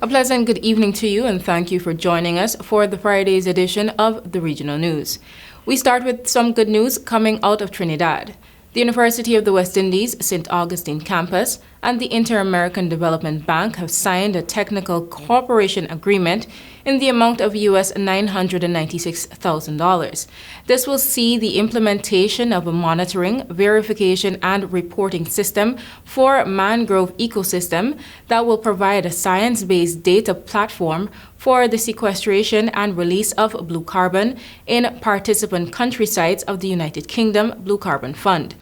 A pleasant good evening to you, and thank you for joining us for the Friday's edition of the Regional News. We start with some good news coming out of Trinidad. The University of the West Indies St. Augustine campus and the Inter-American Development Bank have signed a technical cooperation agreement in the amount of US $996,000. This will see the implementation of a monitoring, verification, and reporting system for mangrove ecosystem that will provide a science-based data platform for the sequestration and release of blue carbon in participant countrysides of the United Kingdom Blue Carbon Fund.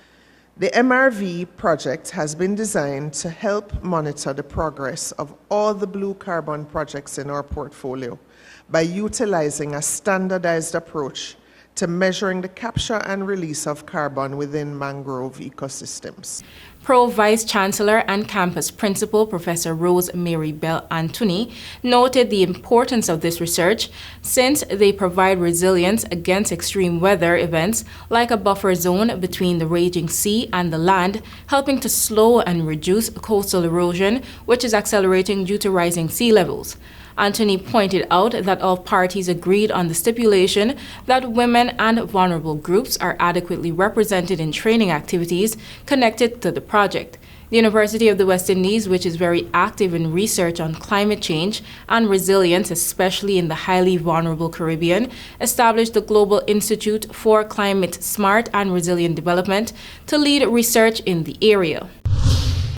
The MRV project has been designed to help monitor the progress of all the blue carbon projects in our portfolio by utilizing a standardized approach to measuring the capture and release of carbon within mangrove ecosystems. Pro Vice Chancellor and Campus Principal Professor Rose Mary Bell Anthony noted the importance of this research since they provide resilience against extreme weather events like a buffer zone between the raging sea and the land, helping to slow and reduce coastal erosion, which is accelerating due to rising sea levels. Anthony pointed out that all parties agreed on the stipulation that women and vulnerable groups are adequately represented in training activities connected to the project. The University of the West Indies, which is very active in research on climate change and resilience, especially in the highly vulnerable Caribbean, established the Global Institute for Climate Smart and Resilient Development to lead research in the area.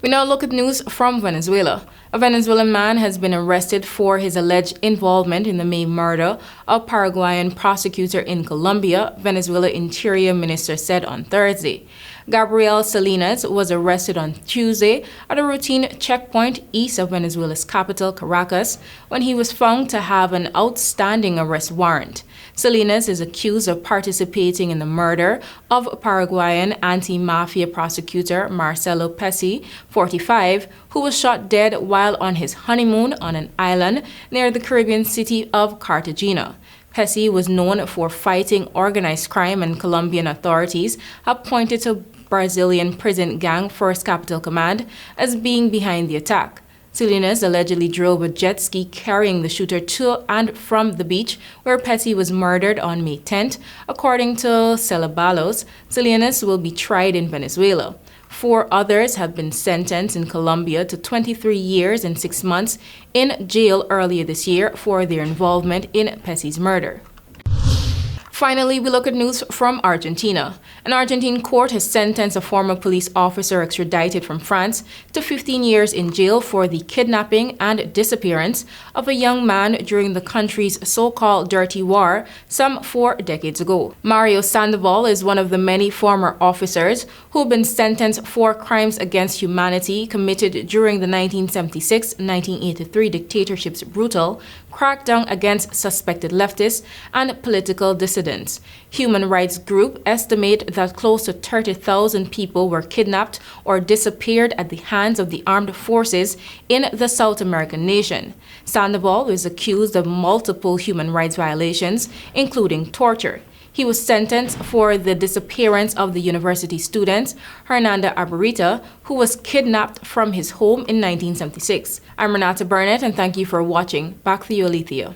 We now look at news from Venezuela. A Venezuelan man has been arrested for his alleged involvement in the May murder of Paraguayan prosecutor in Colombia, Venezuela Interior Minister said on Thursday. Gabriel Salinas was arrested on Tuesday at a routine checkpoint east of Venezuela's capital, Caracas, when he was found to have an outstanding arrest warrant. Salinas is accused of participating in the murder of Paraguayan anti-mafia prosecutor Marcelo Pesci, 45, who was shot dead while on his honeymoon on an island near the Caribbean city of Cartagena. Pesci was known for fighting organized crime, and Colombian authorities have pointed to Brazilian prison gang First Capital Command as being behind the attack. Salinas allegedly drove a jet ski carrying the shooter to and from the beach where Pesci was murdered on May 10th. According to Celebalos, Salinas will be tried in Venezuela. 4 others have been sentenced in Colombia to 23 years and 6 months in jail earlier this year for their involvement in Pesci's murder. Finally, we look at news from Argentina. An Argentine court has sentenced a former police officer extradited from France to 15 years in jail for the kidnapping and disappearance of a young man during the country's so-called dirty war some 4 decades ago. Mario Sandoval is one of the many former officers who have been sentenced for crimes against humanity committed during the 1976-1983 dictatorship's brutal crackdown against suspected leftists and political dissidents. Human rights groups estimate that close to 30,000 people were kidnapped or disappeared at the hands of the armed forces in the South American nation. Sandoval is accused of multiple human rights violations, including torture. He was sentenced for the disappearance of the university student, Hernanda Arborita, who was kidnapped from his home in 1976. I'm RENATTA Burnett, and thank you for watching. Back to you, Alethea.